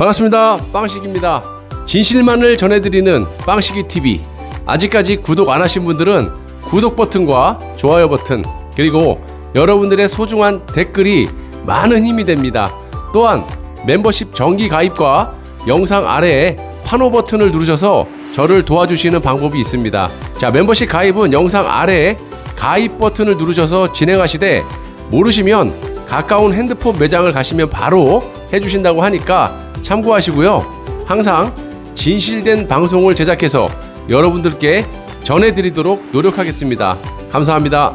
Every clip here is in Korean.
반갑습니다. 빵식입니다. 진실만을 전해드리는 빵식이TV. 아직까지 구독 안 하신 분들은 구독 버튼과 좋아요 버튼, 그리고 여러분들의 소중한 댓글이 많은 힘이 됩니다. 또한 멤버십 정기 가입과 영상 아래에 환호 버튼을 누르셔서 저를 도와주시는 방법이 있습니다. 자, 멤버십 가입은 영상 아래에 가입 버튼을 누르셔서 진행하시되, 모르시면 가까운 핸드폰 매장을 가시면 바로 해주신다고 하니까 참고하시고요. 항상 진실된 방송을 제작해서 여러분들께 전해드리도록 노력하겠습니다. 감사합니다.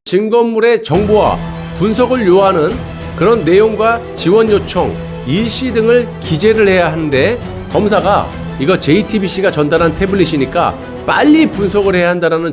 증거물의 정보와 분석을 요하는 그런 내용과 지원 요청, 일시 등을 기재를 해야 하는데, 검사가 이거 JTBC가 전달한 태블릿이니까 빨리 분석을 해야 한다는.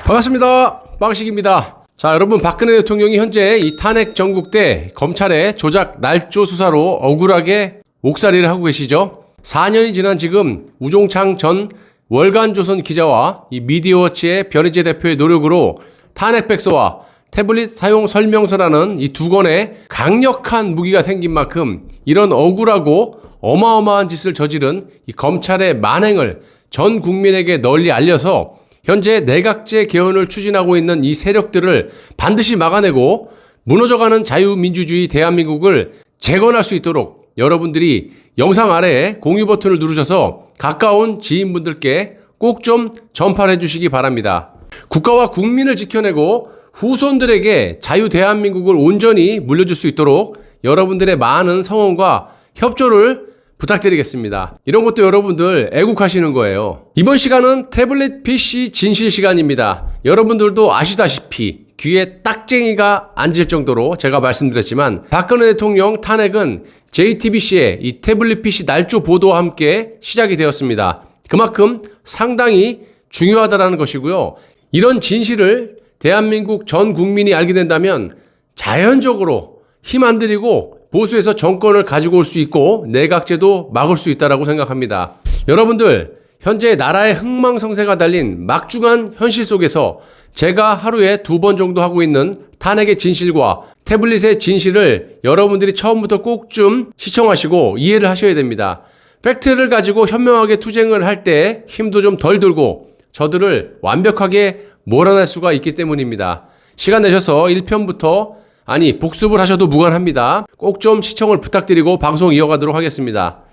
반갑습니다. 빵식입니다. 자, 여러분, 박근혜 대통령이 현재 이 탄핵 전국대 검찰의 조작 날조 수사로 억울하게 옥살이를 하고 계시죠. 4년이 지난 지금 우종창 전 월간조선 기자와 이 미디어워치의 변희재 대표의 노력으로 탄핵백서와 태블릿 사용 설명서라는 이 두 권의 강력한 무기가 생긴 만큼, 이런 억울하고 어마어마한 짓을 저지른 이 검찰의 만행을 전 국민에게 널리 알려서 현재 내각제 개헌을 추진하고 있는 이 세력들을 반드시 막아내고 무너져가는 자유민주주의 대한민국을 재건할 수 있도록 여러분들이 영상 아래에 공유 버튼을 누르셔서 가까운 지인분들께 꼭 좀 전파를 해주시기 바랍니다. 국가와 국민을 지켜내고 후손들에게 자유 대한민국을 온전히 물려줄 수 있도록 여러분들의 많은 성원과 협조를 부탁드리겠습니다. 이런 것도 여러분들 애국하시는 거예요. 이번 시간은 태블릿 PC 진실 시간입니다. 여러분들도 아시다시피 귀에 딱쟁이가 앉을 정도로 제가 말씀드렸지만, 박근혜 대통령 탄핵은 JTBC의 이 태블릿 PC 날조 보도와 함께 시작이 되었습니다. 그만큼 상당히 중요하다는 것이고요. 이런 진실을 대한민국 전 국민이 알게 된다면 자연적으로 힘 안 들이고 보수에서 정권을 가지고 올 수 있고 내각제도 막을 수 있다고 생각합니다. 여러분들, 현재 나라의 흥망성쇠가 달린 막중한 현실 속에서 제가 하루에 2번 정도 하고 있는 탄핵의 진실과 태블릿의 진실을 여러분들이 처음부터 꼭 좀 시청하시고 이해를 하셔야 됩니다. 팩트를 가지고 현명하게 투쟁을 할 때 힘도 좀 덜 들고 저들을 완벽하게 몰아낼 수가 있기 때문입니다. 시간 내셔서 1편부터 복습을 하셔도 무관합니다. 꼭 좀 시청을 부탁드리고 방송 이어가도록 하겠습니다.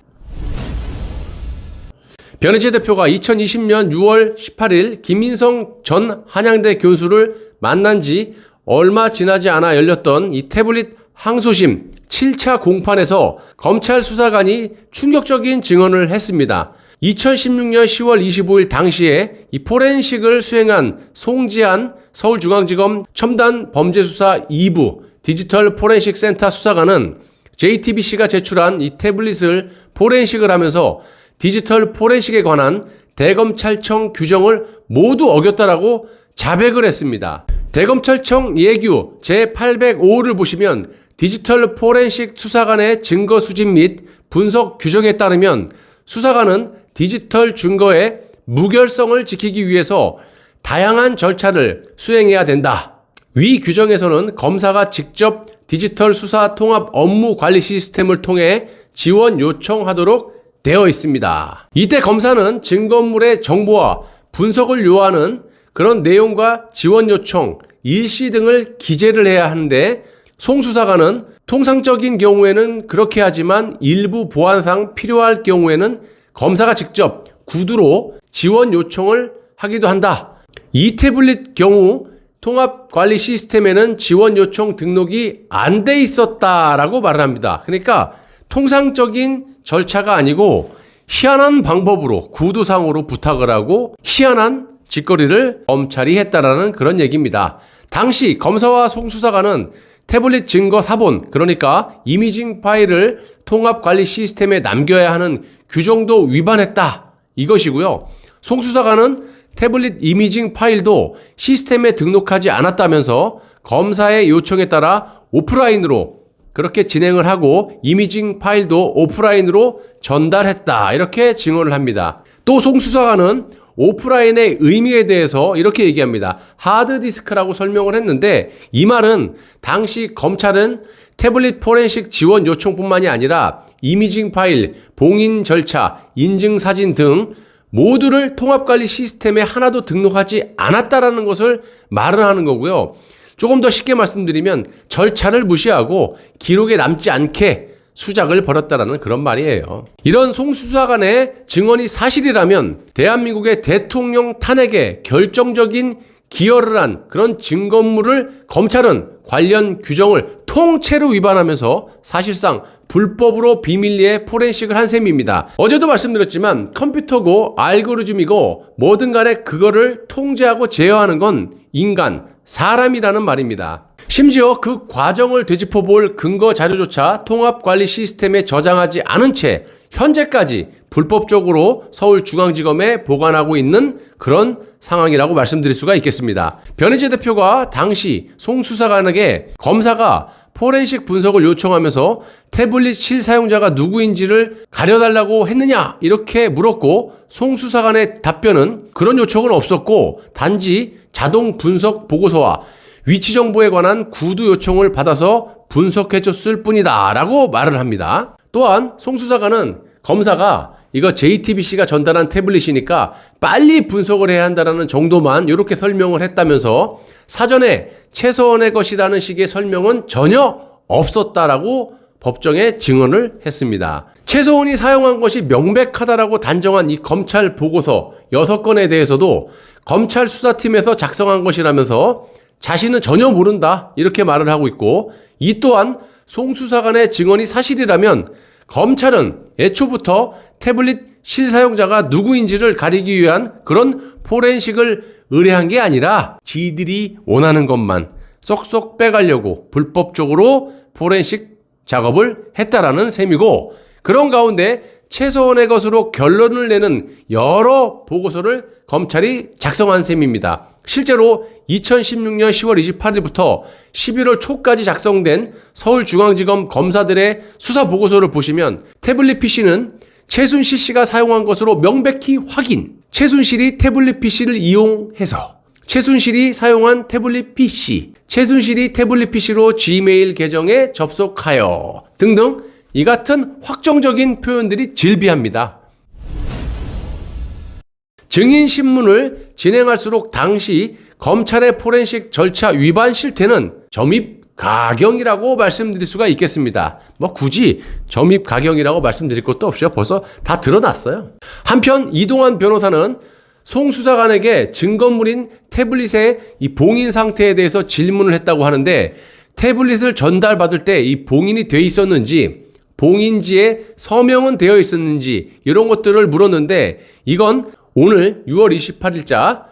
변희재 대표가 2020년 6월 18일 김인성 전 한양대 교수를 만난 지 얼마 지나지 않아 열렸던 이 태블릿 항소심 7차 공판에서 검찰 수사관이 충격적인 증언을 했습니다. 2016년 10월 25일 당시에 이 포렌식을 수행한 송지한 서울중앙지검 첨단범죄수사 2부 디지털 포렌식 센터 수사관은 JTBC가 제출한 이 태블릿을 포렌식을 하면서 디지털 포렌식에 관한 대검찰청 규정을 모두 어겼다라고 자백을 했습니다. 대검찰청 예규 제805호를 보시면 디지털 포렌식 수사관의 증거 수집 및 분석 규정에 따르면 수사관은 디지털 증거의 무결성을 지키기 위해서 다양한 절차를 수행해야 된다. 위 규정에서는 검사가 직접 디지털 수사 통합 업무 관리 시스템을 통해 지원 요청하도록 되어 있습니다. 이때 검사는 증거물의 정보와 분석을 요하는 그런 내용과 지원 요청, 일시 등을 기재를 해야 하는데, 송 수사관은 통상적인 경우에는 그렇게 하지만 일부 보안상 필요할 경우에는 검사가 직접 구두로 지원 요청을 하기도 한다. 이 태블릿 경우 통합 관리 시스템에는 지원 요청 등록이 안 돼 있었다라고 말을 합니다. 그러니까 통상적인 절차가 아니고 희한한 방법으로 구두상으로 부탁을 하고 희한한 짓거리를 검찰이 했다라는 그런 얘기입니다. 당시 검사와 송 수사관은 태블릿 증거 사본, 그러니까 이미징 파일을 통합 관리 시스템에 남겨야 하는 규정도 위반했다, 이것이고요. 송 수사관은 태블릿 이미징 파일도 시스템에 등록하지 않았다면서 검사의 요청에 따라 오프라인으로 그렇게 진행을 하고 이미징 파일도 오프라인으로 전달했다, 이렇게 증언을 합니다. 또 송 수사관은 오프라인의 의미에 대해서 이렇게 얘기합니다. 하드디스크라고 설명을 했는데 이 말은 당시 검찰은 태블릿 포렌식 지원 요청뿐만이 아니라 이미징 파일, 봉인 절차, 인증 사진 등 모두를 통합관리 시스템에 하나도 등록하지 않았다라는 것을 말을 하는 거고요. 조금 더 쉽게 말씀드리면 절차를 무시하고 기록에 남지 않게 수작을 벌였다라는 그런 말이에요. 이런 송수사관의 증언이 사실이라면 대한민국의 대통령 탄핵에 결정적인 기여를 한 그런 증거물을 검찰은 관련 규정을 통째로 위반하면서 사실상 불법으로 비밀리에 포렌식을 한 셈입니다. 어제도 말씀드렸지만 컴퓨터고 알고리즘이고 뭐든 간에 그거를 통제하고 제어하는 건 인간, 사람이라는 말입니다. 심지어 그 과정을 되짚어볼 근거 자료조차 통합관리 시스템에 저장하지 않은 채 현재까지 불법적으로 서울중앙지검에 보관하고 있는 그런 상황이라고 말씀드릴 수가 있겠습니다. 변희재 대표가 당시 송 수사관에게 검사가 포렌식 분석을 요청하면서 태블릿 실사용자가 누구인지를 가려달라고 했느냐 이렇게 물었고 송 수사관의 답변은 그런 요청은 없었고 단지 자동 분석 보고서와 위치 정보에 관한 구두 요청을 받아서 분석해줬을 뿐이다 라고 말을 합니다. 또한 송 수사관은 검사가 이거 JTBC가 전달한 태블릿이니까 빨리 분석을 해야 한다는 정도만 이렇게 설명을 했다면서 사전에 최소한의 것이라는 식의 설명은 전혀 없었다라고 법정에 증언을 했습니다. 최소한이 사용한 것이 명백하다라고 단정한 이 검찰 보고서 6건에 대해서도 검찰 수사팀에서 작성한 것이라면서 자신은 전혀 모른다 이렇게 말을 하고 있고 이 또한 송 수사관의 증언이 사실이라면 검찰은 애초부터 태블릿 실사용자가 누구인지를 가리기 위한 그런 포렌식을 의뢰한 게 아니라 지들이 원하는 것만 쏙쏙 빼가려고 불법적으로 포렌식 작업을 했다라는 셈이고 그런 가운데 최소한의 것으로 결론을 내는 여러 보고서를 검찰이 작성한 셈입니다. 실제로 2016년 10월 28일부터 11월 초까지 작성된 서울중앙지검 검사들의 수사 보고서를 보시면 태블릿 PC는 최순실 씨가 사용한 것으로 명백히 확인. 최순실이 태블릿 PC를 이용해서 최순실이 사용한 태블릿 PC, 최순실이 태블릿 PC로 지메일 계정에 접속하여 등등 이 같은 확정적인 표현들이 질비합니다. 증인신문을 진행할수록 당시 검찰의 포렌식 절차 위반 실태는 점입가경이라고 말씀드릴 수가 있겠습니다. 굳이 점입가경이라고 말씀드릴 것도 없어요. 벌써 다 드러났어요. 한편 이동환 변호사는 송 수사관에게 증거물인 태블릿의 이 봉인 상태에 대해서 질문을 했다고 하는데 태블릿을 전달받을 때 이 봉인이 돼 있었는지 봉인지에 서명은 되어 있었는지 이런 것들을 물었는데 이건 오늘 6월 28일자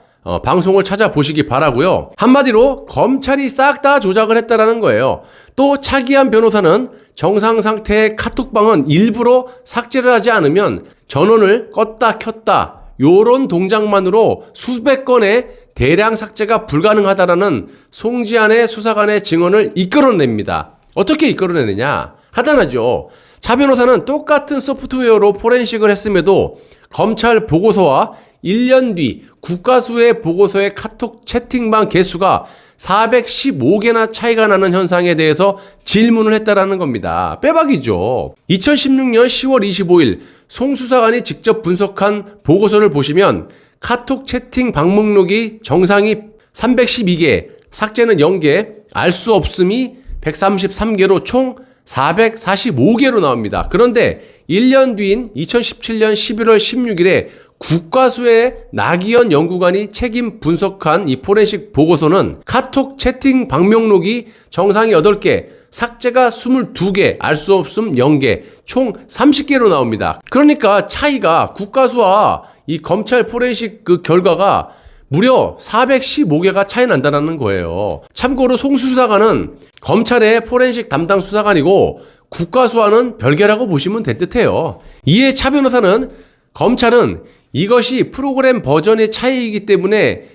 방송을 찾아보시기 바라고요. 한마디로 검찰이 싹 다 조작을 했다라는 거예요. 또 차기한 변호사는 정상 상태의 카톡방은 일부러 삭제를 하지 않으면 전원을 껐다 켰다 요런 동작만으로 수백 건의 대량 삭제가 불가능하다라는 송지한의 수사관의 증언을 이끌어냅니다. 어떻게 이끌어내느냐? 간단하죠. 차 변호사는 똑같은 소프트웨어로 포렌식을 했음에도 검찰 보고서와 1년 뒤 국가수의 보고서의 카톡 채팅방 개수가 415개나 차이가 나는 현상에 대해서 질문을 했다라는 겁니다. 빼박이죠. 2016년 10월 25일 송 수사관이 직접 분석한 보고서를 보시면 카톡 채팅 방목록이 정상이 312개, 삭제는 0개, 알 수 없음이 133개로 총 445개로 나옵니다. 그런데 1년 뒤인 2017년 11월 16일에 국가수의 나기현 연구관이 책임 분석한 이 포렌식 보고서는 카톡 채팅 방명록이 정상이 8개, 삭제가 22개, 알 수 없음 0개, 총 30개로 나옵니다. 그러니까 차이가 국가수와 이 검찰 포렌식 그 결과가 무려 415개가 차이 난다는 거예요. 참고로 송 수사관은 검찰의 포렌식 담당 수사관이고 국가수와는 별개라고 보시면 될 듯해요. 이에 차 변호사는 검찰은 이것이 프로그램 버전의 차이이기 때문에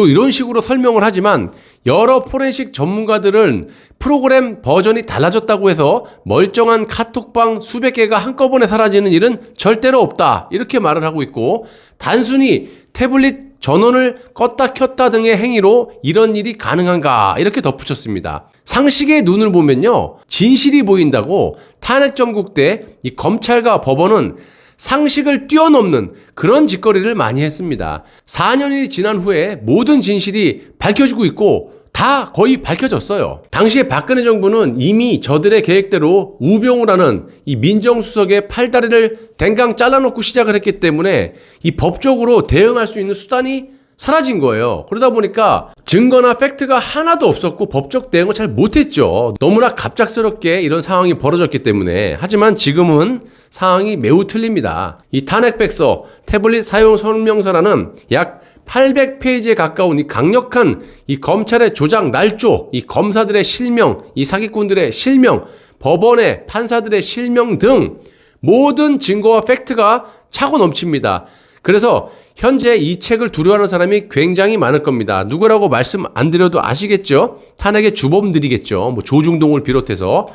이런 식으로 설명을 하지만 여러 포렌식 전문가들은 프로그램 버전이 달라졌다고 해서 멀쩡한 카톡방 수백 개가 한꺼번에 사라지는 일은 절대로 없다 이렇게 말을 하고 있고 단순히 태블릿 전원을 껐다 켰다 등의 행위로 이런 일이 가능한가 이렇게 덧붙였습니다. 상식의 눈을 보면요, 진실이 보인다고 탄핵 정국 때 이 검찰과 법원은 상식을 뛰어넘는 그런 짓거리를 많이 했습니다. 4년이 지난 후에 모든 진실이 밝혀지고 있고 다 거의 밝혀졌어요. 당시에 박근혜 정부는 이미 저들의 계획대로 우병우를 하는 이 민정수석의 팔다리를 댕강 잘라놓고 시작을 했기 때문에 이 법적으로 대응할 수 있는 수단이 사라진 거예요. 그러다 보니까 증거나 팩트가 하나도 없었고 법적 대응을 잘 못했죠. 너무나 갑작스럽게 이런 상황이 벌어졌기 때문에. 하지만 지금은 상황이 매우 틀립니다. 이 탄핵백서, 태블릿 사용 설명서라는 약 800페이지에 가까운 이 강력한 이 검찰의 조작 날조, 이 검사들의 실명, 이 사기꾼들의 실명, 법원의 판사들의 실명 등 모든 증거와 팩트가 차고 넘칩니다. 그래서 현재 이 책을 두려워하는 사람이 굉장히 많을 겁니다. 누구라고 말씀 안 드려도 아시겠죠? 탄핵의 주범들이겠죠. 뭐 조중동을 비롯해서.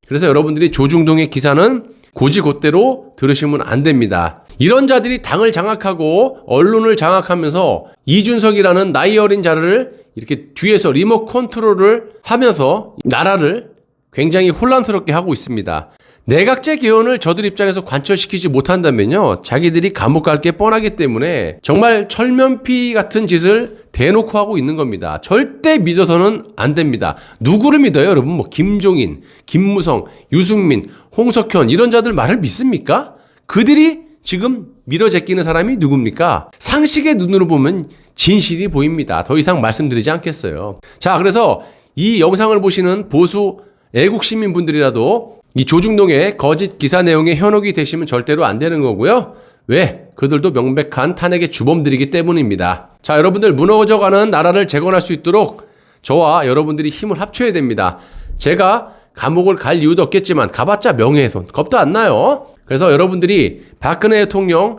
그래서 여러분들이 조중동의 기사는 고지곧대로 들으시면 안 됩니다. 이런 자들이 당을 장악하고 언론을 장악하면서 이준석이라는 나이 어린 자를 이렇게 뒤에서 리모트 컨트롤을 하면서 나라를 굉장히 혼란스럽게 하고 있습니다. 내각제 개헌을 저들 입장에서 관철시키지 못한다면요, 자기들이 감옥 갈 게 뻔하기 때문에 정말 철면피 같은 짓을 대놓고 하고 있는 겁니다. 절대 믿어서는 안 됩니다. 누구를 믿어요, 여러분? 뭐 김종인, 김무성, 유승민, 홍석현 이런 자들 말을 믿습니까? 그들이 지금 밀어제끼는 사람이 누굽니까? 상식의 눈으로 보면 진실이 보입니다. 더 이상 말씀드리지 않겠어요. 자, 그래서 이 영상을 보시는 보수 애국 시민분들이라도 이 조중동의 거짓 기사 내용에 현혹이 되시면 절대로 안 되는 거고요. 왜? 그들도 명백한 탄핵의 주범들이기 때문입니다. 자, 여러분들 무너져가는 나라를 재건할 수 있도록 저와 여러분들이 힘을 합쳐야 됩니다. 제가 감옥을 갈 이유도 없겠지만 가봤자 명예훼손 겁도 안 나요. 그래서 여러분들이 박근혜 대통령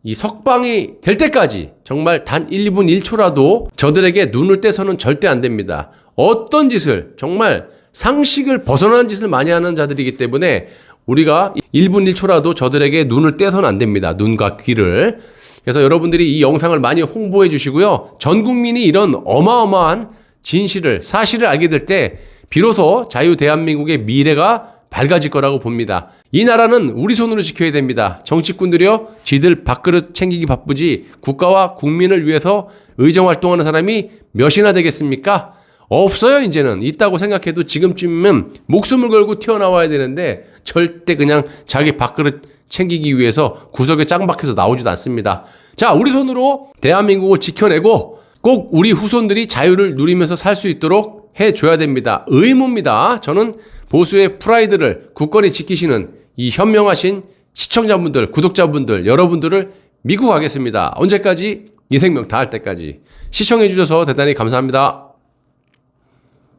이 석방이 될 때까지 정말 단 1분 1초라도 저들에게 눈을 떼서는 절대 안 됩니다. 어떤 짓을 정말 상식을 벗어나는 짓을 많이 하는 자들이기 때문에 우리가 1분 1초라도 저들에게 눈을 떼서는 안 됩니다. 눈과 귀를. 그래서 여러분들이 이 영상을 많이 홍보해 주시고요. 전 국민이 이런 어마어마한 진실을, 사실을 알게 될 때 비로소 자유 대한민국의 미래가 밝아질 거라고 봅니다. 이 나라는 우리 손으로 지켜야 됩니다. 정치꾼들이요, 지들 밥그릇 챙기기 바쁘지 국가와 국민을 위해서 의정활동하는 사람이 몇이나 되겠습니까? 없어요. 이제는 있다고 생각해도 지금쯤이면 목숨을 걸고 튀어나와야 되는데 절대 그냥 자기 밥그릇 챙기기 위해서 구석에 짱 박혀서 나오지도 않습니다. 자, 우리 손으로 대한민국을 지켜내고 꼭 우리 후손들이 자유를 누리면서 살 수 있도록 해줘야 됩니다. 의무입니다. 저는 보수의 프라이드를 굳건히 지키시는 이 현명하신 시청자분들, 구독자분들, 여러분들을 믿고 가겠습니다. 언제까지? 이 생명 다할 때까지. 시청해주셔서 대단히 감사합니다.